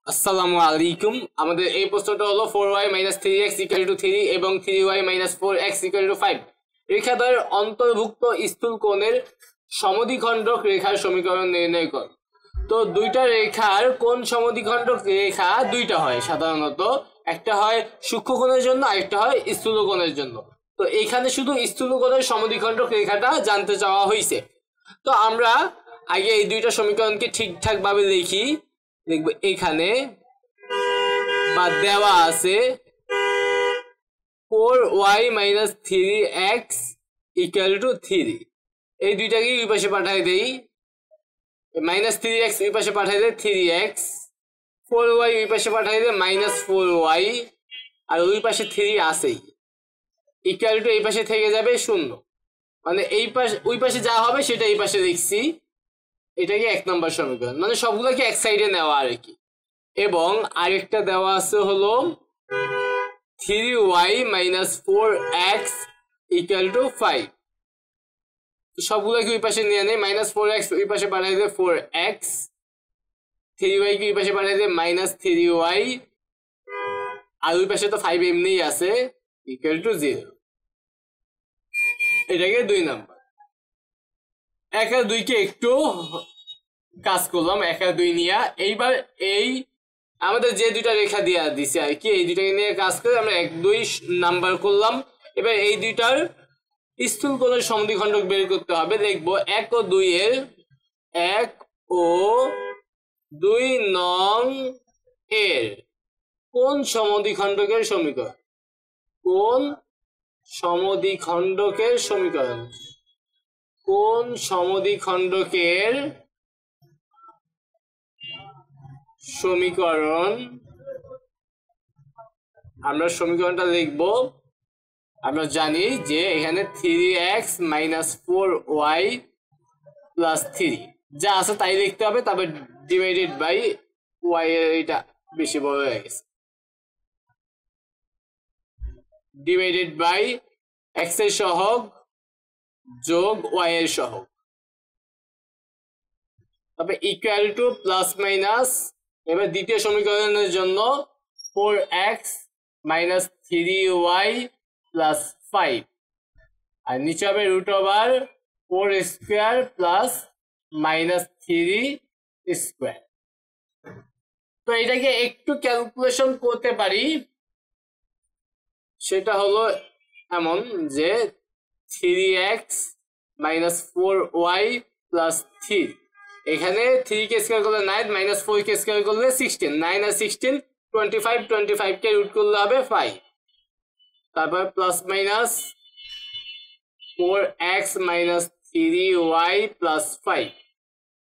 আসসালামু আলাইকুম। আমাদের এই প্রশ্নটা হলো 4y - 3x = 3 এবং 3y - 4x = 5 রেখাদ্বয়ের অন্তর্ভুক্ত স্থূল কোণের সমদ্বিখণ্ডক রেখার সমীকরণ নির্ণয় কর। তো দুইটা রেখার কোণ সমদ্বিখণ্ডক রেখা দুইটা হয় সাধারণত, একটা হয় সূক্ষ্ম কোণের জন্য আরেকটা হয় স্থূল কোণের জন্য। তো এখানে শুধু স্থূল কোণের সমদ্বিখণ্ডক রেখাটা জানতে চাওয়া হয়েছে। তো আমরা আগে এই দুইটা সমীকরণকে ঠিকঠাক ভাবে লিখি। দেখব এখানে বা দেওয়া আছে 4y - 3x = 3। এই দুইটাকে ওই পাশে পাঠাই দেই, -3x ওই পাশে পাঠাই দেয় 3x, 4y ওই পাশে পাঠাই দেয় -4y, আর ওই পাশে 3 আছেই, ইকুয়াল টু এই পাশে থেকে যাবে 0। মানে এই পাশে ওই পাশে যা হবে সেটা এই পাশে লিখছি। এটাকে 1 নম্বর সমীকরণ, মানে সবগুলোকে এক সাইডে নেওয়া আর কি। এবং আরেকটা দেওয়া আছে হলো 3y - 4x = 5। সবগুলোকে ওই পাশে নিয়ে নেই, -4x ওই পাশে পাঠাই দেয় 4x, 3y কে ওই পাশে পাঠাই দেয় -3y, আর ওই পাশে তো 5 এমনিই আছে, = 0। এটাকে 2 নাম্বার। 1 আর 2 কে একটু কাজ করলাম 1 আর 2 নিয়ে। এইবার এই আমাদের যে দুইটা রেখা দিয়ে দিছে আর কি, এই দুইটাকে নিয়ে কাজ করে আমরা 1, 2 নাম্বার করলাম। এবার এই দুইটার স্থূল কোণের সমদ্বিখণ্ডক বের করতে হবে। দেখব 1 ও 2 এর 1 ও 2 নং এর কোন সমদ্বিখণ্ডকের সমীকরণ, কোন সমদ্বিখণ্ডকের সমীকরণ, কোন সমদ্বিখণ্ডকের সমীকরণ। আমরা সমীকরণটা লিখব। আমরা জানি যে এখানে 3x - 4y + 3 যা আছে তাই লিখতে হবে, তবে ডিভাইডেড বাই y এর এটা বেশি বড় হয়ে গেছে, ডিভাইডেড বাই x এর সহগ যোগ y এর সহগ, তবে ইকুয়াল টু প্লাস মাইনাস। এবার দ্বিতীয় সমীকরণের জন্য 4x - 3y + 5, আর নিচে হবে √4² + -3²। তো এটাকে একটু ক্যালকুলেশন করতে পারি। সেটা হলো এমন যে 3x - 4y + 3, এখানে 3 কে স্কয়ার করলে 9, -4 কে স্কয়ার করলে 16, 9 আর 16 25, 25 কে রুট করলে হবে 5, তারপর প্লাস মাইনাস 4x - 3y + 5,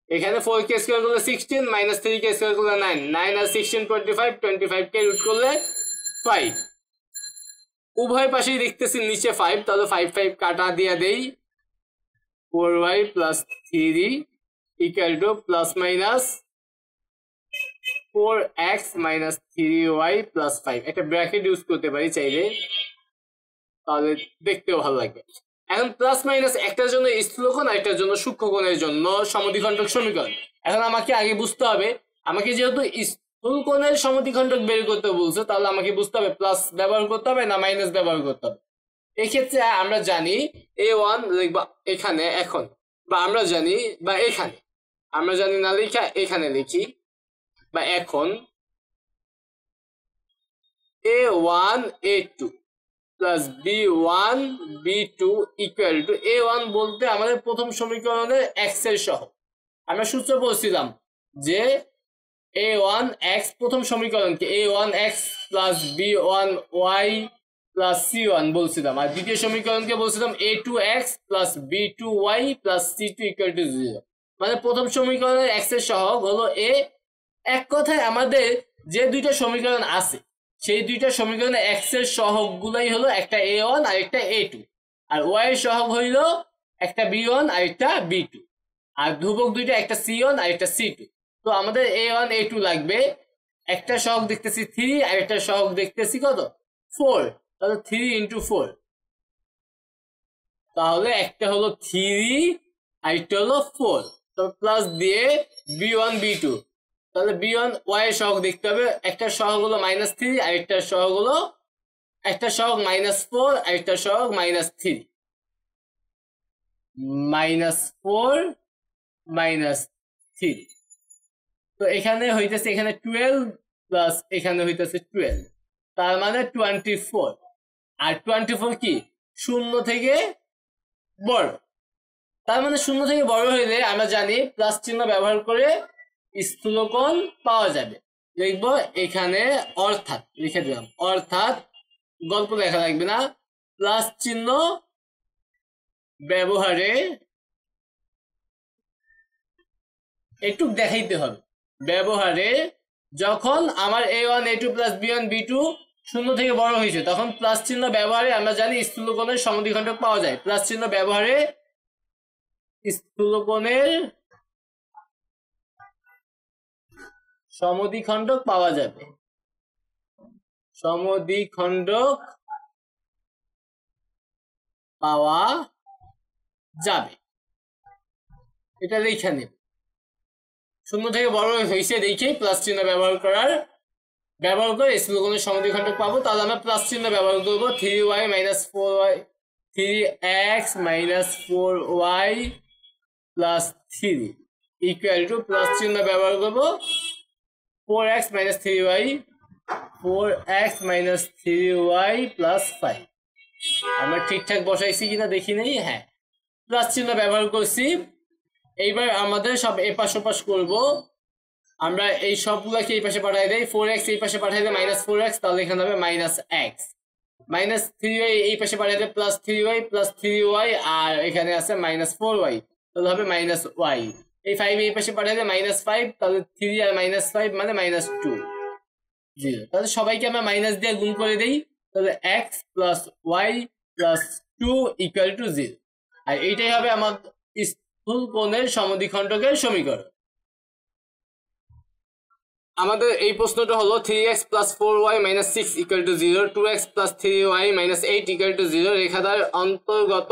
এখানে 4 কে স্কয়ার করলে 16, -3 কে স্কয়ার করলে 9, 9 আর 16 25, 25 কে রুট করলে 5। উভয় পাশেই দেখতেছি নিচে 5, তাহলে 5 5 কাটা দিয়ে দেই। 4y + 3 = plus minus 4x - 3y + 5। একটা ব্র্যাকেট ইউজ করতে পারি চাইলে, তাহলে দেখতেও ভালো লাগবে। এখন প্লাস মাইনাস একটার জন্য স্থূল কোণ আর একটার জন্য সূক্ষ্ম কোণের জন্য সমদ্বিখণ্ডক সমীকরণ। এখন আমাকে আগে বুঝতে হবে, আমাকে যেহেতু স্থূল কোণের সমদ্বিখণ্ডক বের করতে বলছে, তাহলে আমাকে বুঝতে হবে প্লাস ব্যবহার করতে হবে না মাইনাস ব্যবহার করতে হবে। এক্ষেত্রে আমরা জানি a1 লিখবা এখানে এখন, বা আমরা জানি বা এখানে, আমরা জানি না লিখা এখানে লিখি বা এখন a1 a2 + b1 b2 = a1 বলতে আমাদের প্রথম সমীকরণের x এর সহগ। আমরা সূত্র বলছিলাম যে a1 x প্রথম সমীকরণকে a1x + b1y + c1 বলছিলাম, আর দ্বিতীয় সমীকরণকে বলছিলাম a2x + b2y + c2 = 0। মানে প্রথম সমীকরণের x এর সহগ হলো a। এক কথায় আমাদের যে দুইটা সমীকরণ আছে সেই দুইটা সমীকরণে x এর সহগগুলাই হলো একটা a1 আর একটা a2, আর y এর সহগ হইল একটা b1 আর একটা b2, আর ধ্রুবক দুইটা একটা c1 আর একটা c2। তো আমাদের a1 a2 লাগবে। একটা সহগ দেখতেছি 3 আর একটা সহগ দেখতেছি কত 4, তাহলে 3 × 4, তাহলে একটা হলো 3 আর একটা হলো 4, তো প্লাস দিয়ে b1 b2 তাহলে b1 y এর সহগ দেখতে হবে, একটা সহগ হলো -3 আর একটা সহগ হলো একটা সহগ -4 আর একটা সহগ -3 -4 -3 তো এখানে হইতেছে এখানে 12 প্লাস এখানে হইতেছে 12 তার মানে 24 আর 24 কি শূন্য থেকে বড় তার মানে শূন্য থেকে বড় হইলে আমরা জানি প্লাস চিহ্ন ব্যবহার করে স্থূলকোণ পাওয়া যাবে লিখবো এখানে অর্থাৎ লিখে দিলাম অর্থাৎ গল্প লেখা লাগবে না প্লাস চিহ্ন ব্যবহারে একটু দেখাইতে হবে ব্যবহারে যখন আমার a1 a2 plus b1 b2 শূন্য থেকে বড় হয়েছে তখন প্লাস চিহ্ন ব্যবহারে আমরা জানি স্থূলকোণের সমদ্বিখণ্ডক পাওয়া যায় প্লাস চিহ্ন ব্যবহারে স্থূলকোণের সমদ্বিখণ্ডক পাওয়া যাবে সমদ্বিখণ্ডক পাওয়া যাবে এটা লিখে নেব শূন্য থেকে বড় হয়েছে দেখে প্লাস চিহ্ন ব্যবহার করে স্থূলকোণের সমদ্বিখণ্ডক পাবো তাহলে আমরা প্লাস চিহ্ন ব্যবহার করবো 3y - 4y 3x - 4y plus 3 equal to plus চিহ্ন ব্যবহার করবো 4x - 3y প্লাস 5 আমরা ঠিকঠাক বসাইছি কিনা দেখি নেই হ্যাঁ প্লাস চিহ্ন ব্যবহার করছি এইবার আমাদের সব এপাশ ওপাশ করবো আমরা এই সবগুলোকে এই পাশে পাঠিয়ে দেই 4x এই পাশে পাঠিয়ে দেই -4x তাহলে এখানে হবে -x -3y এই পাশে পাঠিয়ে দেই +3y + 3y আর এখানে আছে -4y তাহলে হবে -y এই 5 এই পাশে পাঠিয়ে দেই -5 তাহলে 3 আর -5 মানে -2 0 তাহলে সবাইকে আমরা মাইনাস দিয়ে গুণ করে দেই তাহলে x + y + 2 = 0 আর এইটাই হবে আমাদের স্থূলকোণের সমদ্বিখণ্ডকের সমীকরণ আমাদের এই প্রশ্নটা হলো 3x + 4y - 6 = 0 2x + 3y - 8 = 0 রেখাদার অন্তর্গত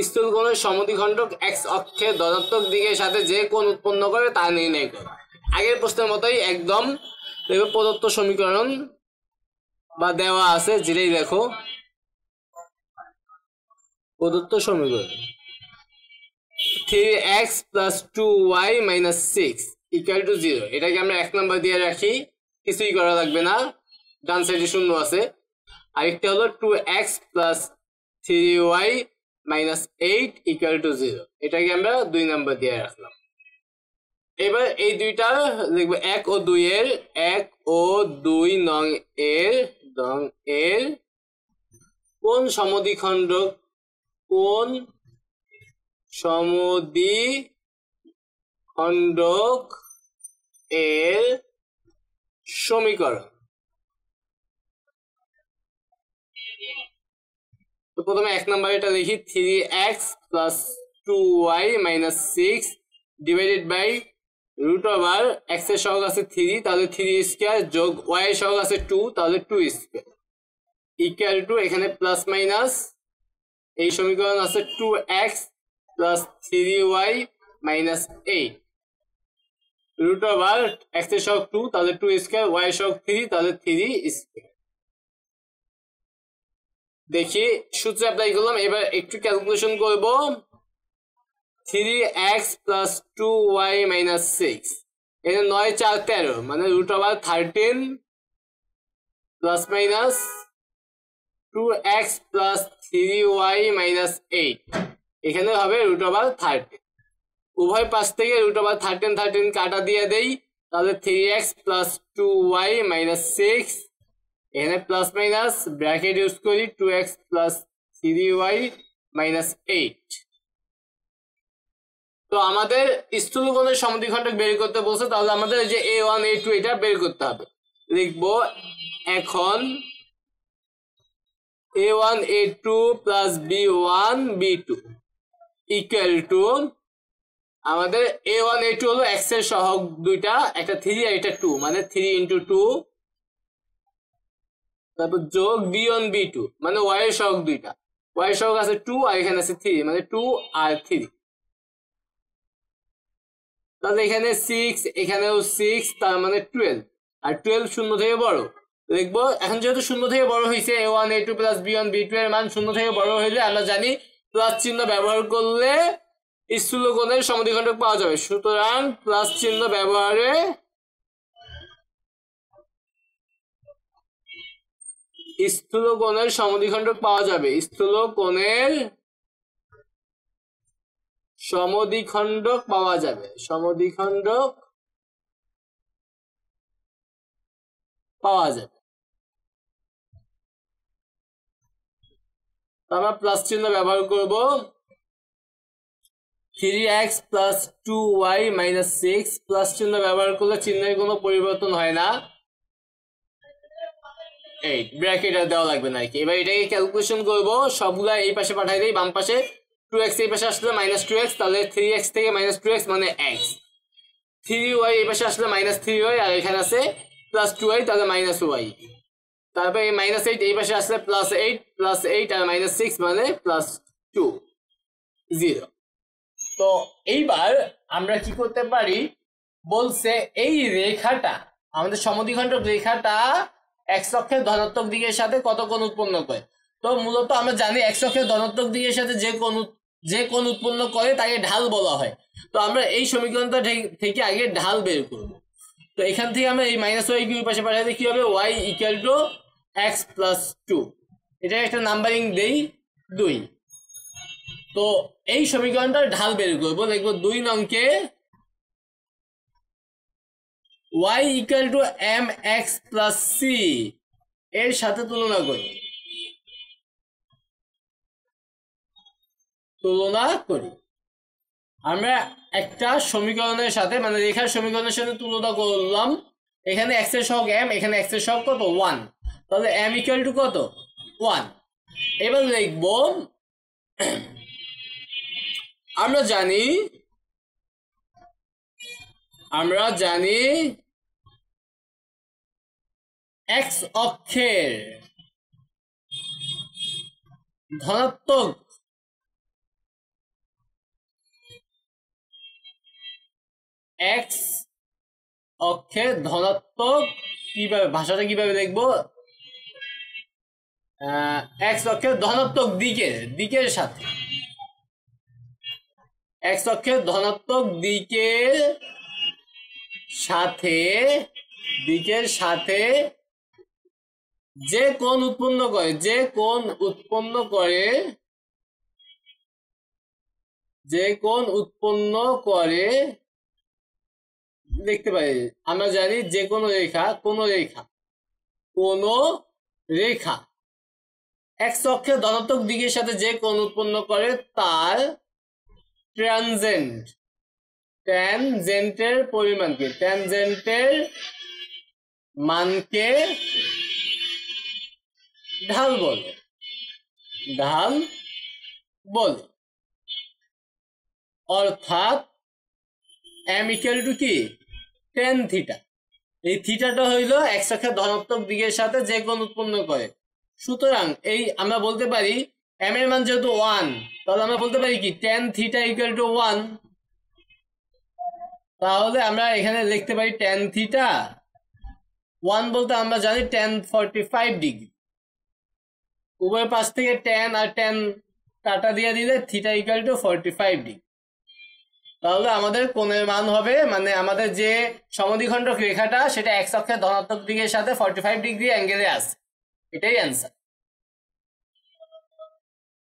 স্থূলকোণের সমদ্বিখণ্ডক x অক্ষের ধনাত্মক দিকের সাথে যে কোণ উৎপন্ন করে তা নির্ণয় করো আগের প্রশ্নের মতোই একদম দেখো প্রদত্ত সমীকরণ বা দেওয়া আছে যেটাই দেখো প্রদত্ত সমীকরণ 3x + 2y - 6 = 0 এটাকে আমরা 1 নাম্বার দিয়ে রাখি কিছুই করা লাগবে না ডান সাইডে শূন্য আছে আরেকটা হলো 2x + 3y - 8 = 0 এটাকে আমরা 2 নাম্বার দিয়ে রাখলাম এবার এই দুইটা লিখব 1 ও 2 এর 1 ও 2 নং এর কোন সমদ্বিখণ্ডক কোন সমদ্বিখণ্ডক এর সমীকরণ তো প্রথমে 1 নাম্বার এটা লিখি 3x + 2y - 6 divided by √x এর সহগ আছে 3 তাহলে 3² যোগ y এর সহগ আছে 2 তাহলে 2² ইকুয়াল টু এখানে প্লাস মাইনাস এই সমীকরণ আছে 2x + 3y - 8 √x এর সহগ 2 তাহলে 2² y এর সহগ 3 তাহলে 3² দেখি সূত্র অ্যাপ্লাই করলাম এবার একটু ক্যালকুলেশন করব 3x + 2y - 6 এখানে 9 4 13 মানে √13 প্লাস মাইনাস 2x + 3y - 8 এখানে হবে √13 উভয় পাশ থেকে √13 কাটা দিয়ে দেই তাহলে 3x + 2y - 6 এখানে প্লাস মাইনাস ব্র্যাকেট ইউজ করি 2x + 3y - 8 তো আমাদের স্থূলকোণের সমদ্বিখণ্ডক বের করতে বলছে তাহলে আমাদের যে a1 a2 এটা বের করতে হবে লিখব এখন a1 a2 + b1 b2 = আমাদের a1 a2 হলো x এর সহগ দুইটা একটা 3 আর এটা 2 মানে 3 × 2 তারপর যোগ b1 b2 মানে y এর সহগ দুইটা y এর সহগ আছে 2 আর এখানে আছে 3 মানে 2 আর 3 তাহলে এখানে 6, এখানেও 6, তার মানে 12, আর 12 শূন্য থেকে বড় লিখবো। এখন যেহেতু শূন্য থেকে বড় হয়েছে a1 a2 plus b1 b2 এর মান শূন্য থেকে বড় হইলে আমরা জানি প্লাস চিহ্ন ব্যবহার করলে স্থূলকোণের সমদ্বিখণ্ডক পাওয়া যাবে। সুতরাং প্লাস চিহ্ন ব্যবহারে স্থূলকোণের সমদ্বিখণ্ডক পাওয়া যাবে। স্থূলকোণের সমদ্বিখণ্ডক পাওয়া যাবে। সমদ্বিখণ্ডক পাওয়া যাবে। আমরা প্লাস চিহ্ন ব্যবহার করব। 3x plus 2y minus 6 plus চিহ্ন ব্যবহার করলে চিহ্নের কোনো পরিবর্তন হয় না। এই ব্র্যাকেট আর দেওয়া লাগবে না আর কি। এবার এটাকে ক্যালকুলেশন করব, সবগুলা এই পাশে পাঠাই দেই, বাম পাশে 2x এই পাশে আসলে মাইনাস 2x, তাহলে 3x থেকে মাইনাস 2x মানে x, 3y এই পাশে আসলে মাইনাস 3y, আর এখানে আছে প্লাস 2y, তাহলে মাইনাস y, তারপর এই মাইনাস 8 এই পাশে আসলে প্লাস 8 আর মাইনাস 6 মানে প্লাস 2, 0। তো এইবার আমরা কি করতে পারি, বলছে এই রেখাটা আমাদের সমদ্বিখণ্ডক রেখাটা x অক্ষের ধনাত্মক দিকের সাথে কত কোণ উৎপন্ন করে। তো মূলত আমরা জানি x অক্ষের ধনাত্মক দিকের সাথে যে কোণ উৎপন্ন করে তাকে ঢাল বলা হয়। তো আমরা এই সমীকরণটা থেকে আগে ঢাল বের করব। তো এখান থেকে আমরা এই মাইনাস ওয়াই কিউ পাশে পাঠাতে কি হবে, y equal to x plus 2, এটা একটা নাম্বারিং দেই 2। তো এই সমীকরণটার ঢাল বের করবো, লিখবো 2 নংকে y equal to mx plus c এর সাথে তুলনা করি। আমরা একটা সমীকরণের সাথে মানে রেখার সমীকরণের সাথে তুলনা করলাম। এখানে x এর সহগ m, এখানে x এর সহগ কত 1, তাহলে m ইকুয়াল টু কত 1। এবার লিখবো আমরা জানি x অক্ষের ধনাত্মক কিভাবে, ভাষাটা কিভাবে লিখবো, x অক্ষের ধনাত্মক দিকের সাথে, x অক্ষের ধনাত্মক দিকের সাথে যে কোণ উৎপন্ন করে দেখতে পাই। আমরা জানি যে কোনো রেখা x অক্ষের ধনাত্মক দিকের সাথে যে কোণ উৎপন্ন করে তার ট্যানজেন্টের পরিমাণকে, ট্যানজেন্টের মানকে ঢাল বলে। অর্থাৎ m ইকুয়াল টু কি tan থিটা। এই থিটাটা হইল x অক্ষের ধনাত্মক দিকের সাথে যে কোণ উৎপন্ন করে। সুতরাং এই আমরা বলতে পারি m এর মান যেহেতু 1, তাহলে আমরা বলতে পারি কি tan থিটা ইকুয়াল টু 1। তাহলে আমরা এখানে লিখতে পারি tan থিটা 1 বলতে আমরা জানি tan 45 ডিগ্রি। উভয় পাশ থেকে tan আর tan কাটা দিয়ে দিলে থিটা ইকুয়াল টু 45 ডিগ্রি। তাহলে আমাদের কোণের মান হবে, মানে আমাদের যে সমদ্বিখণ্ডক রেখাটা সেটা x অক্ষের ধনাত্মক দিকের সাথে 45 ডিগ্রি অ্যাঙ্গেলে আছে, এটাই অ্যান্সার।